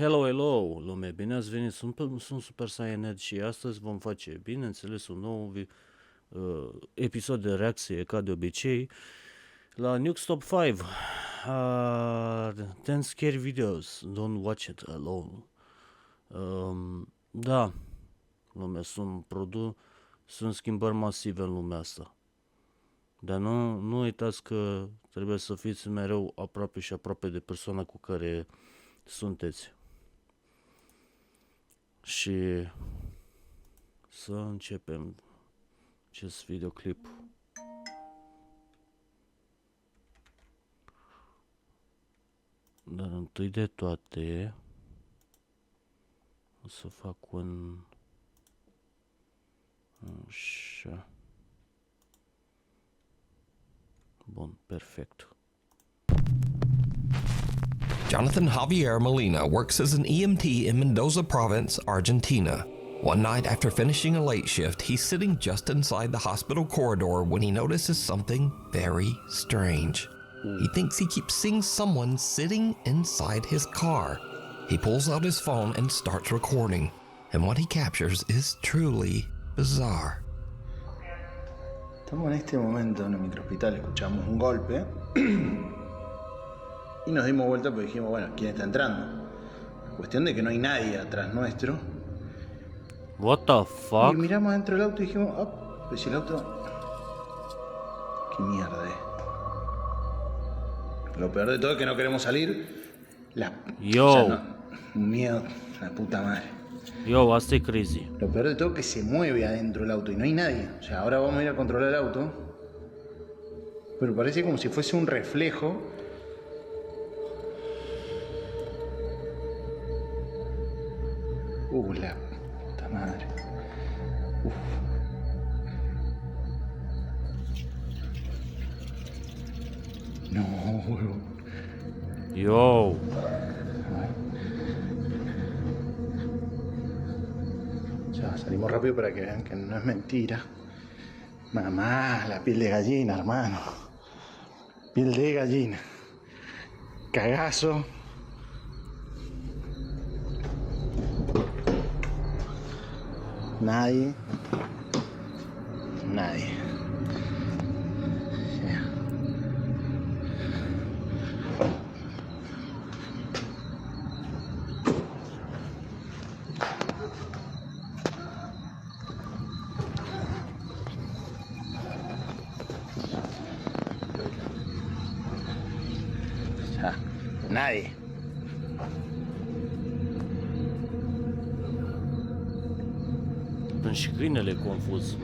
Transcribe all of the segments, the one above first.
Hello, hello, lume, bine ați venit, sunt Super Saiyan și astăzi vom face, bineînțeles, un nou episod de reacție, ca de obicei, la Nuke's Top 5. 10 scary videos, don't watch it alone. Da, lume, sunt schimbări masive în lumea asta. Dar nu uitați că trebuie să fiți mereu aproape și aproape de persoana cu care sunteți. Și să începem acest videoclip. Dar întâi de toate o să fac un așa. Bun, perfect. Jonathan Javier Molina works as an EMT in Mendoza Province, Argentina. One night after finishing a late shift, he's sitting just inside the hospital corridor when he notices something very strange. He thinks he keeps seeing someone sitting inside his car. He pulls out his phone and starts recording, and what he captures is truly bizarre. Estamos en este momento en el microhospital, escuchamos un golpe y nos dimos vuelta porque dijimos, bueno, ¿quién está entrando? La cuestión de que no hay nadie atrás nuestro. What the fuck? Y miramos dentro del auto y dijimos, oh, pues si el auto... ¿Qué mierda es? Lo peor de todo es que no queremos salir. Yo. O sea, no, un miedo, la puta madre. Yo, asta e crazy. Lo peor de todo es que se mueve adentro del auto y no hay nadie. O sea, ahora vamos a ir a controlar el auto. Pero parece como si fuese un reflejo. La puta madre. Uf. No, huevón. Yo. Ya, salimos rápido para que vean que no es mentira. Mamá, la piel de gallina, hermano. Piel de gallina. Cagazo. Nadie. Nadie. Până și câinele confuz.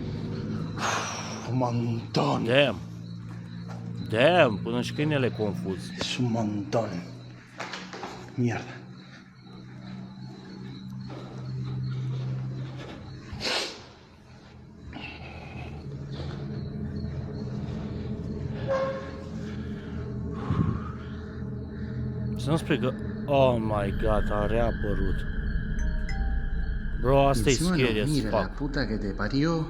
Un montón. Damn, până și câinele confuz. Es un montón. Mierda. Să-mi spui că... Oh my god, a reapărut. Bro, asta e scary as fuck. La puta que te parió.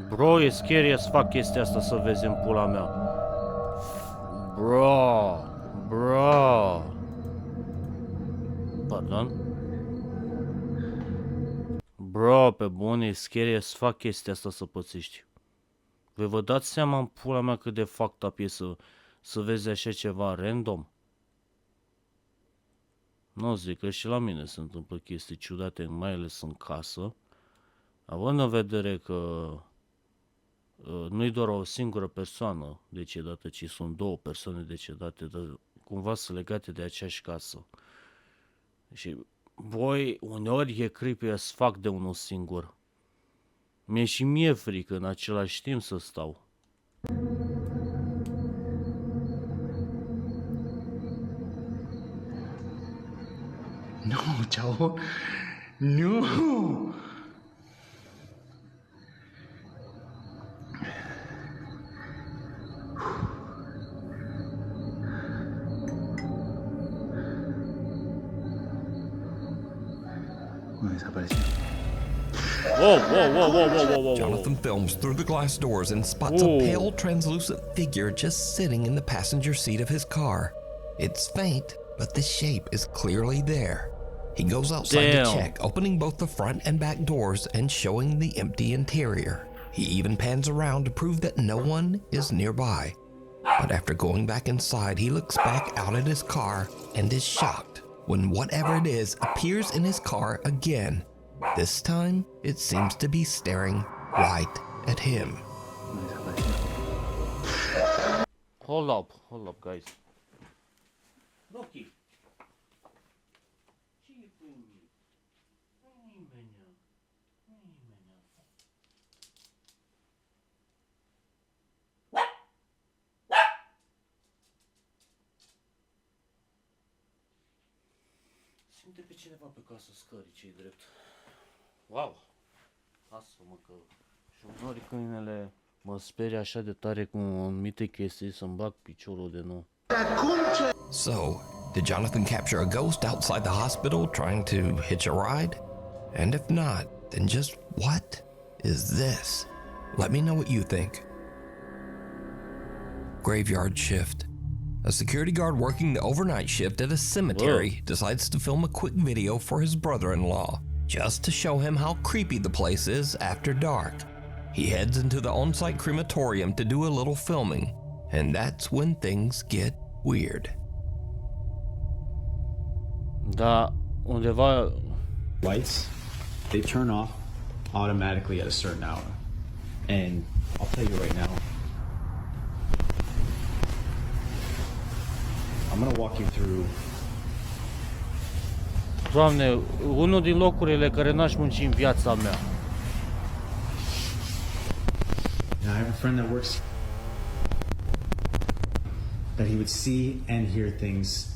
Bro, e scary as fuck chestia asta să vezi în pula mea. Bro. Pardon? Bro, pe bune, e scary as fuck chestia asta să pățești. Vă dați seama în pula mea cât de fucked up e să vezi așa ceva random? Nu zic că și la mine se întâmplă chestii ciudate, mai ales în casă. Având în vedere că nu-i doar o singură persoană decedată, ci sunt două persoane decedate, dar cumva sunt legate de aceeași casă. Și, boi, uneori e creepy as fuck de unul singur. Mi-e și mie frică în același timp să stau. No, chabón. No. Desapareció. Whoa. Jonathan films through the glass doors and spots a pale, translucent figure just sitting in the passenger seat of his car. It's faint, but the shape is clearly there. He goes outside Damn. to check, opening both the front and back doors and showing the empty interior. He even pans around to prove that no one is nearby. But after going back inside, he looks back out at his car and is shocked when whatever it is appears in his car again. This time, it seems to be staring right at him. Hold up, guys. Loki. Simte pe cineva pe casă scării, ce-i drept. Wow! Lasă-mă că și uneori câinele mă sperie așa de tare cu anumite chestii să-mi bag piciorul de nou. So, did Jonathan capture a ghost outside the hospital trying to hitch a ride? And if not, then just what is this? Let me know what you think. Graveyard shift. A security guard working the overnight shift at a cemetery decides to film a quick video for his brother-in-law, just to show him how creepy the place is after dark. He heads into the on-site crematorium to do a little filming, and that's when things get weird. Da, undeva... Lights, they turn off automatically at a certain hour. And I'll tell you right now, I'm gonna walk you through. Doamne, unul din locurile care n-aș munci în viața mea. I have a friend that works that he would see and hear things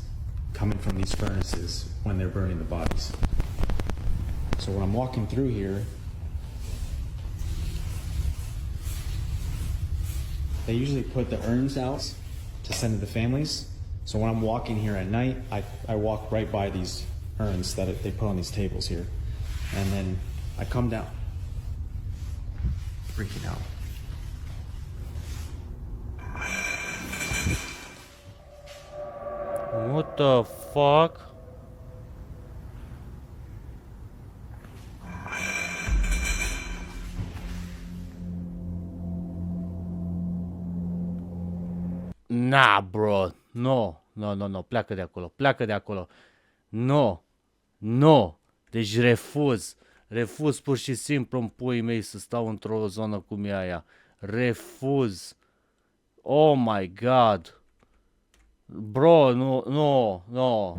coming from these furnaces when they're burning the bodies. So when I'm walking through here, they usually put the urns out to send to the families. So when I'm walking here at night, I walk right by these urns that they put on these tables here. And then I come down, freaking out. What the fuck? Nah, bro. No, pleacă de acolo, pleacă de acolo. No. Deci refuz pur și simplu în puii mei să stau într-o zonă cum e aia. Refuz. Oh my god. Bro, no.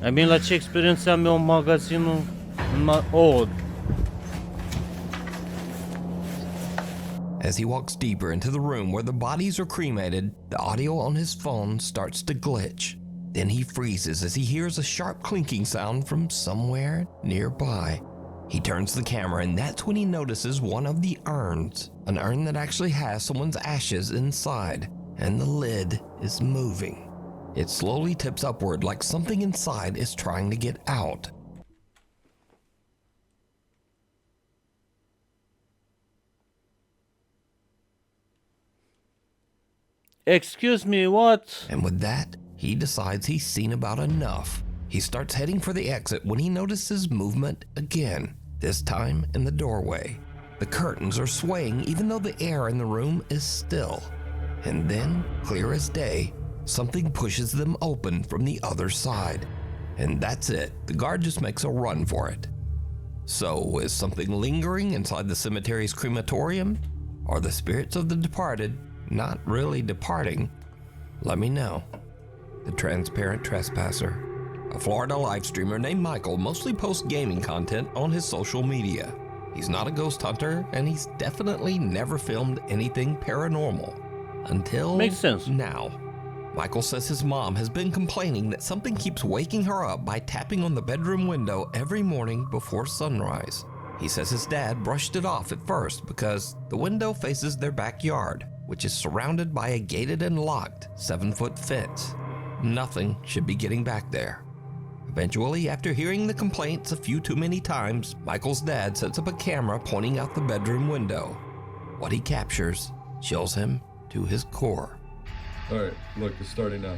I mean, la ce experiență am eu în magazinul? As he walks deeper into the room where the bodies are cremated, the audio on his phone starts to glitch. Then he freezes as he hears a sharp clinking sound from somewhere nearby. He turns the camera and that's when he notices one of the urns, an urn that actually has someone's ashes inside, and the lid is moving. It slowly tips upward like something inside is trying to get out. Excuse me, what? And with that, he decides he's seen about enough. He starts heading for the exit when he notices movement again, this time in the doorway. The curtains are swaying even though the air in the room is still. And then, clear as day, something pushes them open from the other side. And that's it. The guard just makes a run for it. So, is something lingering inside the cemetery's crematorium? Are the spirits of the departed not really departing? Let me know. The Transparent Trespasser, a Florida live streamer named Michael, mostly posts gaming content on his social media. He's not a ghost hunter, and he's definitely never filmed anything paranormal. Until Makes sense. now. Michael says his mom has been complaining that something keeps waking her up by tapping on the bedroom window every morning before sunrise. He says his dad brushed it off at first because the window faces their backyard, which is surrounded by a gated and locked 7-foot fence. nothing should be getting back there. Eventually, after hearing the complaints a few too many times, Michael's dad sets up a camera pointing out the bedroom window. What he captures chills him to his core. All right, look, it's starting now.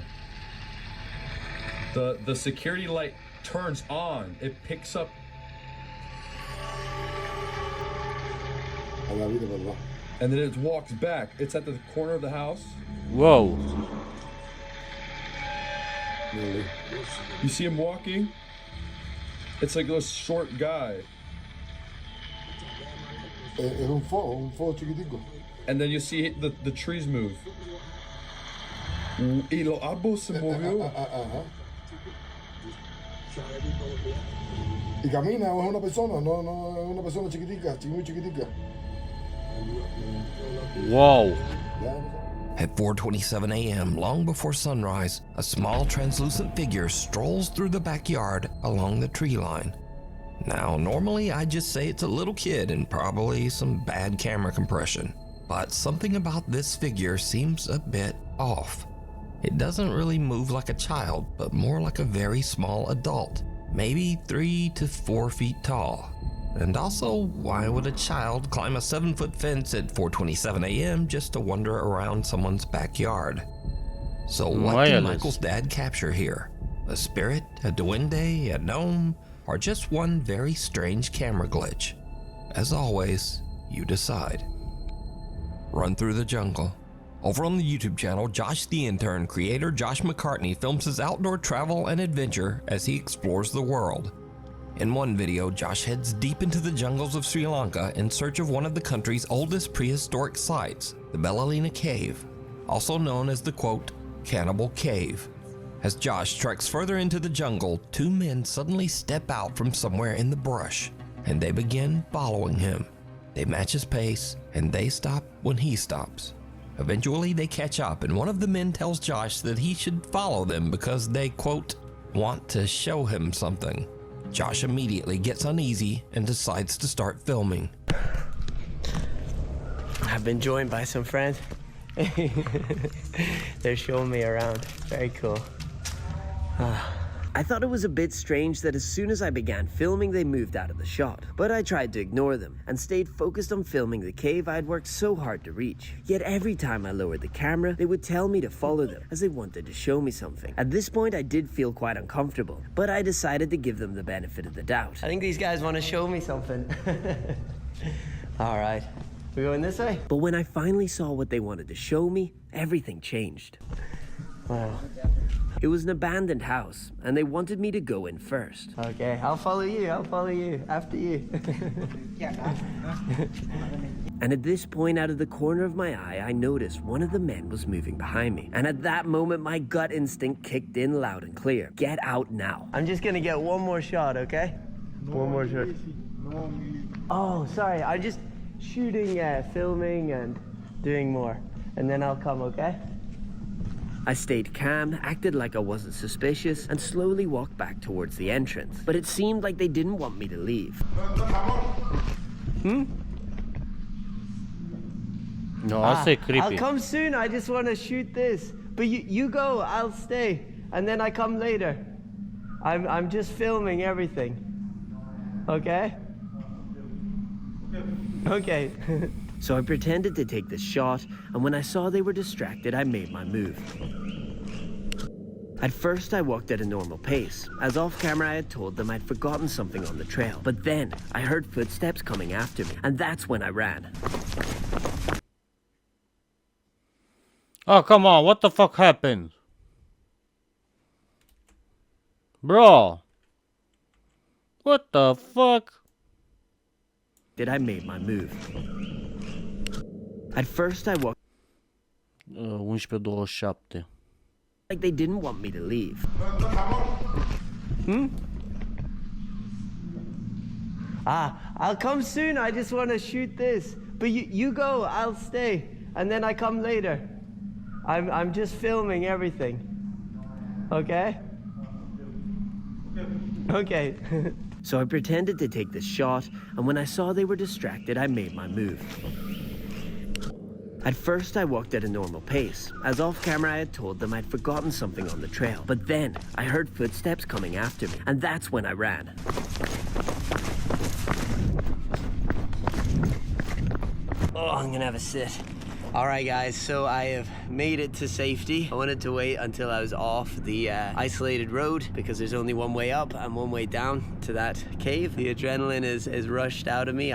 The security light turns on. It picks up. And then it walks back. It's at the corner of the house. Wow. You see him walking? It's like a short guy. un fuego chiquitico. And then you see the trees move. Y los árboles se movió. Y camina, es una persona, no es una persona chiquitica, muy chiquitica. Wow. At 4:27 a.m., long before sunrise, a small translucent figure strolls through the backyard along the tree line. Now, normally I'd just say it's a little kid and probably some bad camera compression, but something about this figure seems a bit off. It doesn't really move like a child, but more like a very small adult, maybe 3 to 4 feet tall. And also, why would a child climb a 7-foot fence at 4:27 a.m. just to wander around someone's backyard? So what did Michael's dad capture here? A spirit, a duende, a gnome, or just one very strange camera glitch? As always, you decide. Run through the jungle. Over on the YouTube channel, Josh the Intern creator Josh McCartney films his outdoor travel and adventure as he explores the world. In one video, Josh heads deep into the jungles of Sri Lanka in search of one of the country's oldest prehistoric sites, the Belalina Cave, also known as the, quote, Cannibal Cave. As Josh treks further into the jungle, two men suddenly step out from somewhere in the brush, and they begin following him. They match his pace, and they stop when he stops. Eventually, they catch up, and one of the men tells Josh that he should follow them because they, quote, want to show him something. Josh immediately gets uneasy and decides to start filming. I've been joined by some friends. They're showing me around. Very cool. I thought it was a bit strange that as soon as I began filming, they moved out of the shot. But I tried to ignore them and stayed focused on filming the cave I'd worked so hard to reach. Yet every time I lowered the camera, they would tell me to follow them as they wanted to show me something. At this point, I did feel quite uncomfortable, but I decided to give them the benefit of the doubt. I think these guys want to show me something. All right. We going this way? But when I finally saw what they wanted to show me, everything changed. Wow. It was an abandoned house, and they wanted me to go in first. Okay, I'll follow you, after you. And at this point, out of the corner of my eye, I noticed one of the men was moving behind me. And at that moment, my gut instinct kicked in loud and clear. Get out now. I'm just gonna get one more shot, okay? One more shot. Oh, sorry, I'm just shooting, filming, and doing more. And then I'll come, okay? I stayed calm, acted like I wasn't suspicious, and slowly walked back towards the entrance. But it seemed like they didn't want me to leave. No, I say creepy. I'll come soon, I just want to shoot this. But you go, I'll stay, and then I come later. I'm just filming everything. Okay? Okay. So I pretended to take the shot, and when I saw they were distracted, I made my move. At first, I walked at a normal pace, as off camera I had told them I'd forgotten something on the trail. But then, I heard footsteps coming after me, and that's when I ran. Oh, come on, what the fuck happened? Bro. What the fuck? I made my move. At first, I walked 11:27. like they didn't want me to leave. I'll come soon, I just want to shoot this. But you go, I'll stay, and then I come later. I'm just filming everything. Okay? Okay. So I pretended to take the shot, and when I saw they were distracted, I made my move. At first, I walked at a normal pace, as off camera I had told them I'd forgotten something on the trail. But then, I heard footsteps coming after me, and that's when I ran. Oh, I'm gonna have a sit. All right, guys, so I have made it to safety. I wanted to wait until I was off the isolated road because there's only one way up and one way down to that cave. The adrenaline is rushed out of me.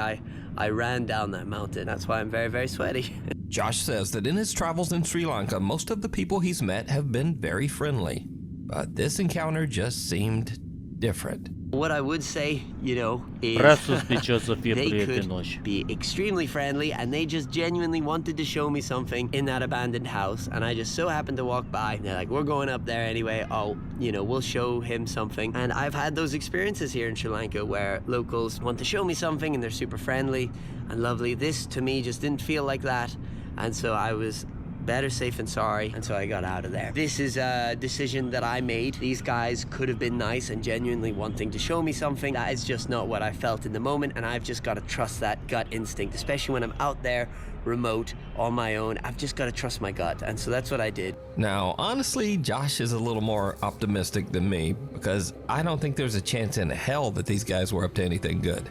I ran down that mountain. That's why I'm very, very sweaty. Josh says that in his travels in Sri Lanka, most of the people he's met have been very friendly. But this encounter just seemed different. What I would say, you know, is Prea suspicios să fie they could prietenoși. be extremely friendly and they just genuinely wanted to show me something in that abandoned house, and I just so happened to walk by. They're like, we're going up there anyway. Oh, you know, we'll show him something. And I've had those experiences here in Sri Lanka where locals want to show me something and they're super friendly and lovely. This to me just didn't feel like that, and so I was better safe than sorry, and so I got out of there. This is a decision that I made. These guys could have been nice and genuinely wanting to show me something. That is just not what I felt in the moment, and I've just got to trust that gut instinct, especially when I'm out there remote on my own. I've just got to trust my gut, and so that's what I did. Now, honestly, Josh is a little more optimistic than me because I don't think there's a chance in hell that these guys were up to anything good.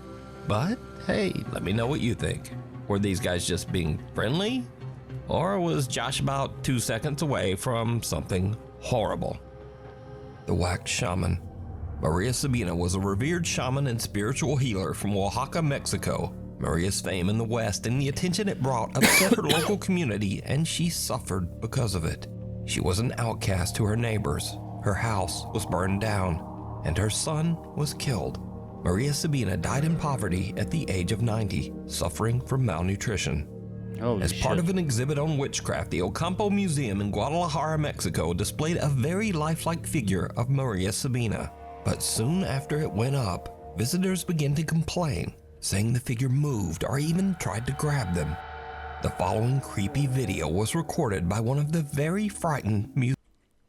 But hey, let me know what you think. Were these guys just being friendly? Or was Josh about 2 seconds away from something horrible? The wax shaman. Maria Sabina was a revered shaman and spiritual healer from Oaxaca, Mexico. Maria's fame in the West and the attention it brought upset her local community, and she suffered because of it. She was an outcast to her neighbors. Her house was burned down, and her son was killed. Maria Sabina died in poverty at the age of 90, suffering from malnutrition. Holy As part shit. of an exhibit on witchcraft, the Ocampo Museum in Guadalajara, Mexico displayed a very lifelike figure of Maria Sabina. But soon after it went up, visitors began to complain, saying the figure moved or even tried to grab them. The following creepy video was recorded by one of the very frightened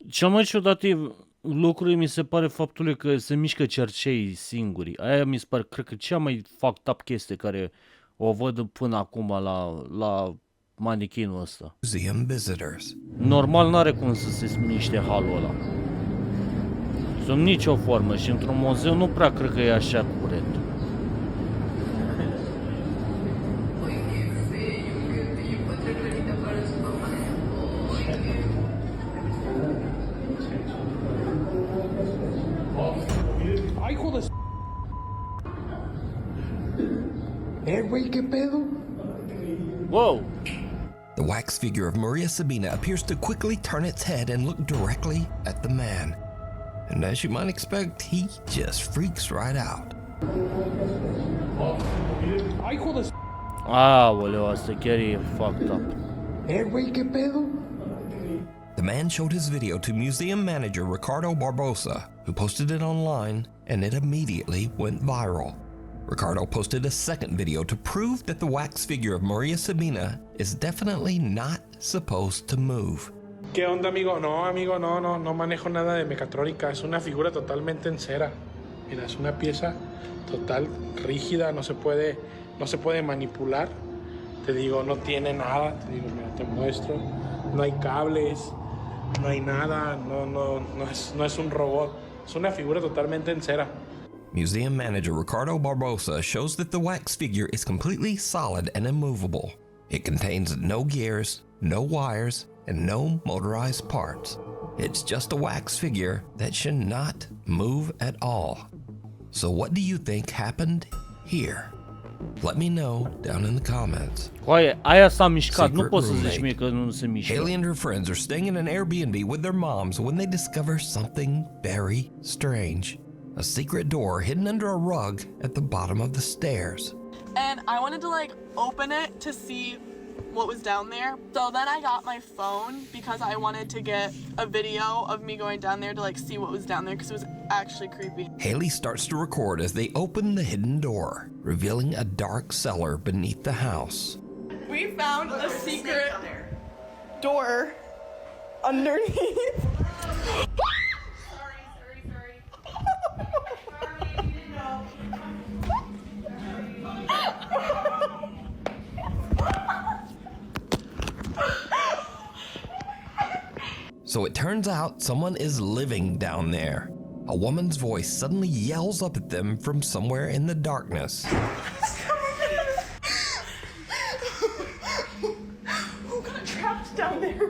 Cel mai ciudativ lucru mi se pare faptul că se mișcă cerceii singuri. Aia mi se pare, cred că cea mai fucked up chestie care o văd până acum la manichinul ăsta. museum visitors. Normal n-are cum să se miște halul ăla. Sub nicio formă, și într-un muzeu nu prea cred că e așa curent. Güey, ¿qué pedo? Wow! The wax figure of Maria Sabina appears to quickly turn its head and look directly at the man. And as you might expect, he just freaks right out. Aoleu, asta chiar e fucked up. Güey, ¿qué pedo? The man showed his video to museum manager Ricardo Barbosa, who posted it online, and it immediately went viral. Ricardo posted a second video to prove that the wax figure of Maria Sabina is definitely not supposed to move. ¿Qué onda, amigo? No, no manejo nada de mecatrónica. Es una figura totalmente en cera. Mira, es una pieza total rígida, no se puede manipular. Te digo, no tiene nada. Te digo, mira, te muestro. No hay cables, no hay nada. No es un robot. Es una figura totalmente en cera. Museum manager Ricardo Barbosa shows that the wax figure is completely solid and immovable. It contains no gears, no wires, and no motorized parts. It's just a wax figure that should not move at all. So what do you think happened here? Let me know down in the comments. Coaie, aia s-a mișcat, nu Secret poți să roommate. zici mie că nu se mișcă. Haley and her friends are staying in an Airbnb with their moms when they discover something very strange. A secret door hidden under a rug at the bottom of the stairs. And I wanted to like open it to see what was down there. So then I got my phone because I wanted to get a video of me going down there to like see what was down there because it was actually creepy. Haley starts to record as they open the hidden door, revealing a dark cellar beneath the house. We found a secret door underneath. So it turns out someone is living down there. A woman's voice suddenly yells up at them from somewhere in the darkness. Who got trapped down there?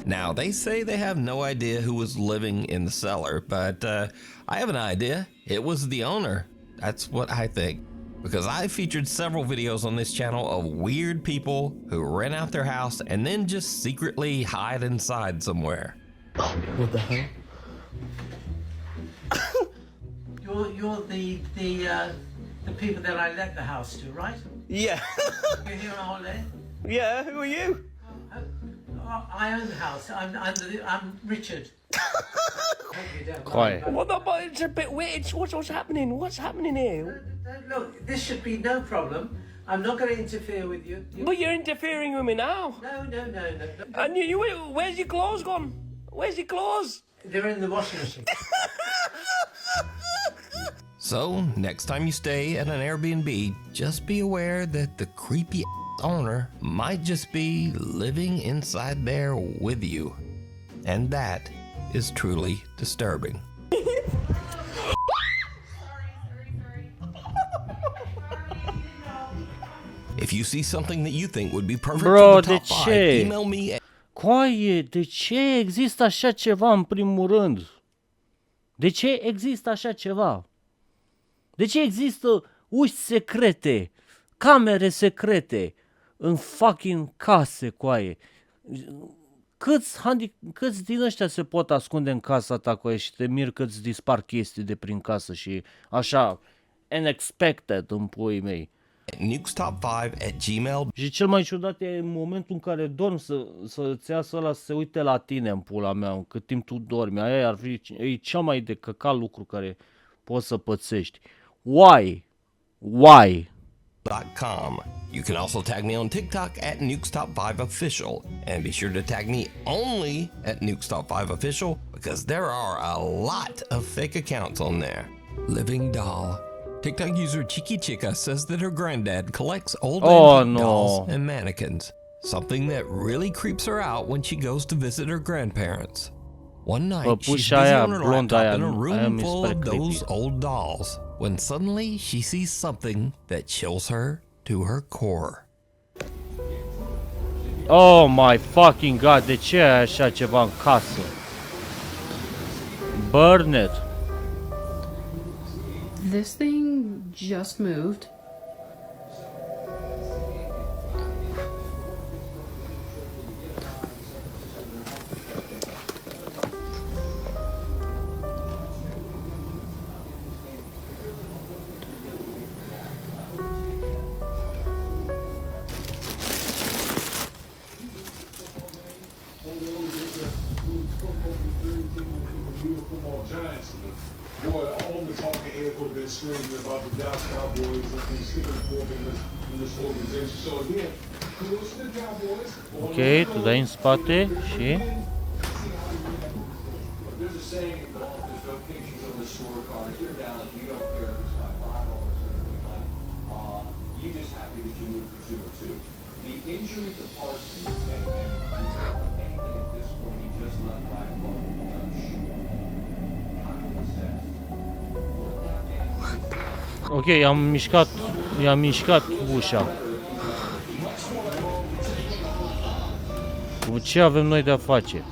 Now, they say they have no idea who was living in the cellar, but I have an idea. It was the owner. That's what I think. Because I featured several videos on this channel of weird people who rent out their house and then just secretly hide inside somewhere. What the hell? You're the people that I let the house to, right? Yeah. You're here on holiday? Yeah, who are you? I own the house. I'm Richard. Quiet. What the, but it's a bit weird. What's happening? What's happening here? Look, this should be no problem. I'm not going to interfere with you. But you're interfering with me now. No. And you, where's your clothes gone? Where's your clothes? They're in the washing machine. So, next time you stay at an Airbnb, just be aware that the creepy owner might just be living inside there with you. And that is truly disturbing. If you see something that you think would be perfect Bro, for the top 5, email me at Coaie, de ce există așa ceva în primul rând? De ce există așa ceva? De ce există uși secrete, camere secrete în fucking case, coaie? Câți din ăștia se pot ascunde în casa ta, coaie, și te mir că îți dispar chestii de prin casă și așa, unexpected în puii mei. nukestop5@gmail.com. Și cel mai ciudat e în momentul în care dormi să-ți iasă ăla să se uite la tine în pula mea, cât timp tu dormi. Aia ar fi cea mai de căcat lucru care poți să pățești. Why? You can also tag me on TikTok at nukestop5official, and be sure to tag me only at nukestop5official because there are a lot of fake accounts on there. Living doll. TikTok user Chiki Chica says that her granddad collects old antique dolls and mannequins, something that really creeps her out when she goes to visit her grandparents. One night, she's busy on her laptop in a room full of those old dolls, when suddenly she sees something that chills her to her core. Oh my fucking god, de ce ai așa ceva în casă? Burn it. This thing just moved. Boy, all the talking heads would have been screaming about the Dallas Cowboys and the Steelers in this organization. So again, kudos to the Cowboys. Ok, tu dai în spate și... There's a saying in golf, there's no pictures on the scorecard. If you're down, you don't care if it's like $5 or anything. You're just happy that you moved to 2-2. The injury to Parsons and anything at this point, he just let right alone. Ok, i-am mișcat ușa. Cu ce avem noi de-a face?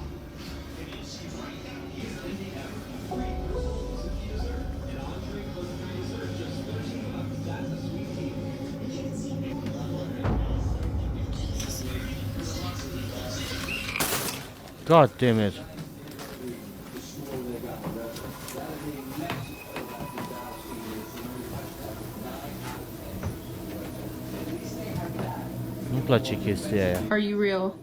God damn it. Nu-mi place chestia aia. Are you real?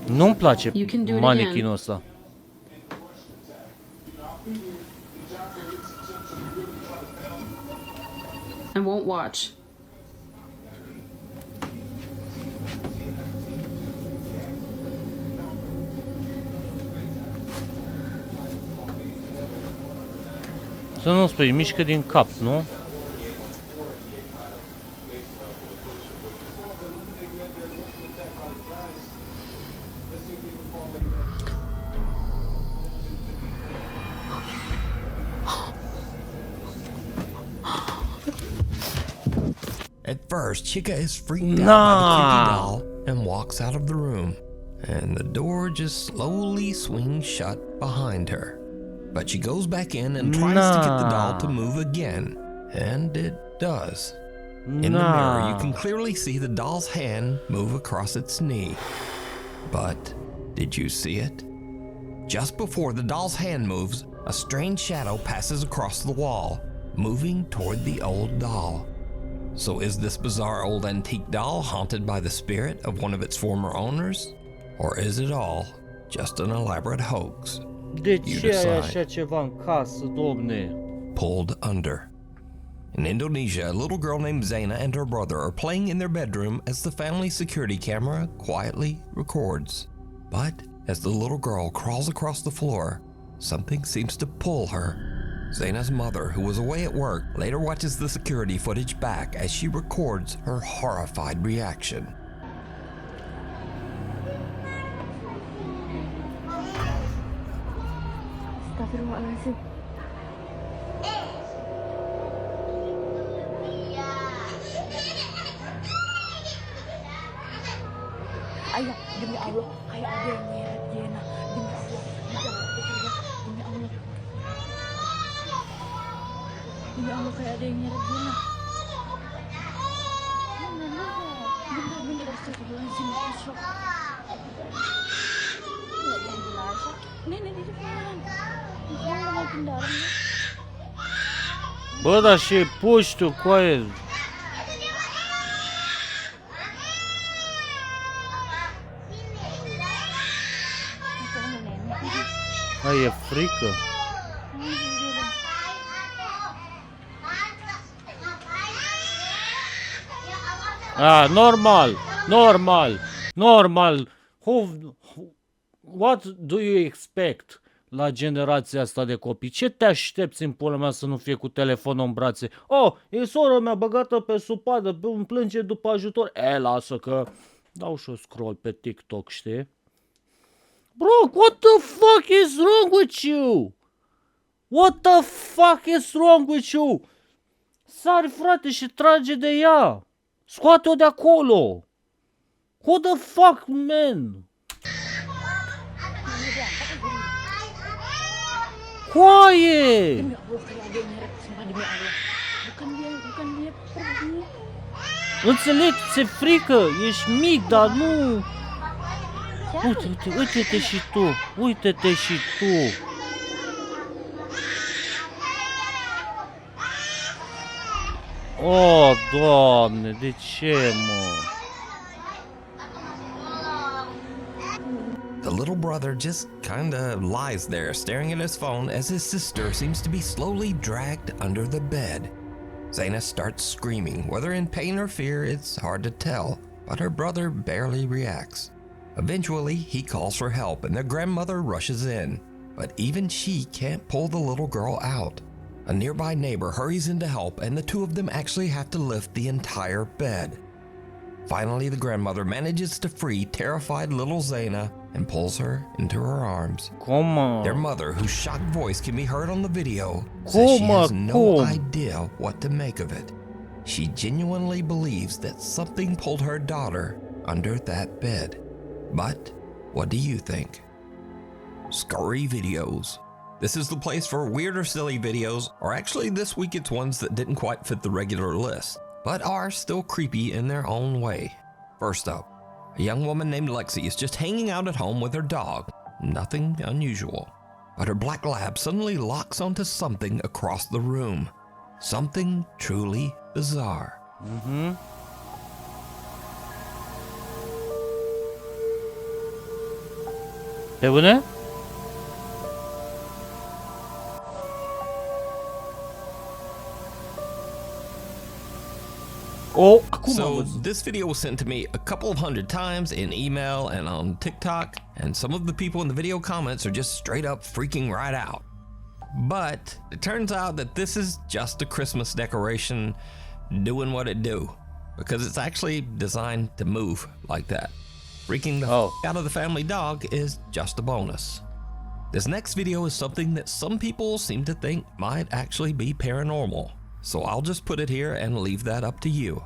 Nu-mi place You can do it manechinul ăsta. I won't watch. Să nu spui, mișcă din cap, nu? At first, Chica is freaked out by the creepy doll and walks out of the room. And the door just slowly swings shut behind her. But she goes back in and tries to get the doll to move again. And it does. In the mirror, you can clearly see the doll's hand move across its knee. But did you see it? Just before the doll's hand moves, a strange shadow passes across the wall, moving toward the old doll. So is this bizarre old antique doll haunted by the spirit of one of its former owners? Or is it all just an elaborate hoax? De ce ai așa ceva în casă, domne? Pulled under. In Indonesia, a little girl named Zaina and her brother are playing in their bedroom as the family security camera quietly records. But as the little girl crawls across the floor, something seems to pull her. Zaina's mother, who was away at work, later watches the security footage back as she records her horrified reaction. Astagfirullahaladzim. Ayah, demi Allah, kayak ada yang nyeret Jena. Demi Allah, demi Allah. Demi Allah, kayak ada yang nyeret Jena. Bener, astagfirullahaladzim. Nggak yang jelas. Nenek di depan. Bukan mau kendaraan. Bă, dar și puși tu, coaie. Ai, e frică? Ah, normal. What do you expect la generația asta de copii? Ce te aștepți în pula mea să nu fie cu telefonul în brațe? Oh, e sora mea băgată pe supadă, îmi plânge după ajutor. Lasă că dau și o scroll pe TikTok, știi? Bro, what the fuck is wrong with you? What the fuck is wrong with you? Sari, frate, și trage de ea. Scoate-o de acolo. Who the fuck, man? Coaie! Demi Allah, kayak ada yang nyeret. Sumpah demi Allah. Bukan dia pergi. Înțeleg, ți-e frică, ești mic, dar nu... Uite-te și tu, uite-te și tu. Oh, Doamne, de ce, mă? The little brother just kinda lies there staring at his phone as his sister seems to be slowly dragged under the bed. Zaina starts screaming, whether in pain or fear, it's hard to tell, but her brother barely reacts. Eventually, he calls for help and their grandmother rushes in, but even she can't pull the little girl out. A nearby neighbor hurries in to help and the two of them actually have to lift the entire bed. Finally, the grandmother manages to free terrified little Zaina and pulls her into her arms. Their mother, whose shocked voice can be heard on the video, says she has no idea what to make of it. She genuinely believes that something pulled her daughter under that bed. But what do you think? Scary videos. This is the place for weird or silly videos, or actually this week it's ones that didn't quite fit the regular list, but are still creepy in their own way. First up, a young woman named Lexi is just hanging out at home with her dog. Nothing unusual. But her black lab suddenly locks onto something across the room. Something truly bizarre. Pe bune? So this video was sent to me a couple of hundred times in email and on TikTok, and some of the people in the video comments are just straight up freaking right out. But it turns out that this is just a Christmas decoration doing what it do, because it's actually designed to move like that. Freaking the out of the family dog is just a bonus. This next video is something that some people seem to think might actually be paranormal, so I'll just put it here and leave that up to you.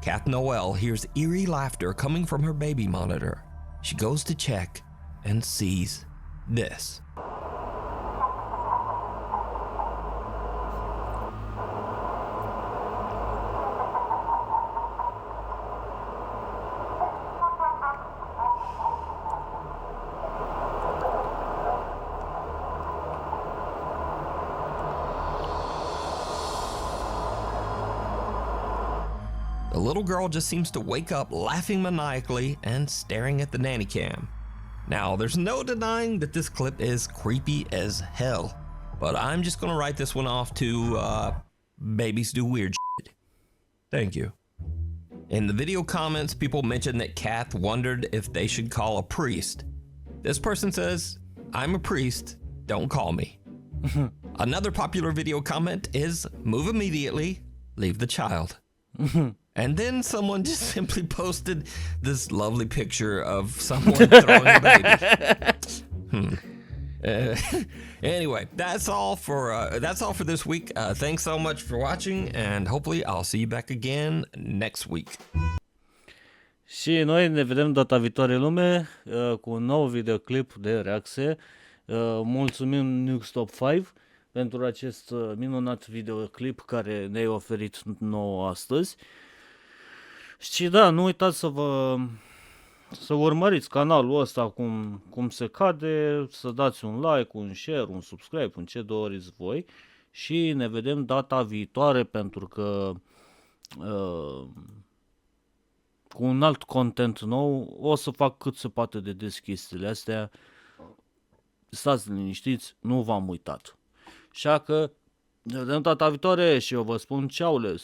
Kath Noel hears eerie laughter coming from her baby monitor. She goes to check and sees this. The little girl just seems to wake up laughing maniacally and staring at the nanny cam. Now, there's no denying that this clip is creepy as hell, but I'm just gonna write this one off to, babies do weird shit. Thank you. In the video comments, people mentioned that Kath wondered if they should call a priest. This person says, I'm a priest, don't call me. Another popular video comment is, move immediately, leave the child. And then someone just simply posted this lovely picture of someone throwing a baby. Anyway, that's all for this week. Thanks so much for watching, and hopefully I'll see you back again next week. Și noi ne vedem data viitoare, lume, cu un nou videoclip de reacție. Mulțumim Nukes Top 5 pentru acest minunat videoclip care ne-ai oferit nouă astăzi. Și da, nu uitați să urmăriți canalul ăsta cum se cade, să dați un like, un share, un subscribe, un ce doriți voi, și ne vedem data viitoare, pentru că cu un alt content nou o să fac cât se poate de des chestiile astea. Stați liniștiți, nu v-am uitat. Așa că ne vedem data viitoare și eu vă spun ceaule.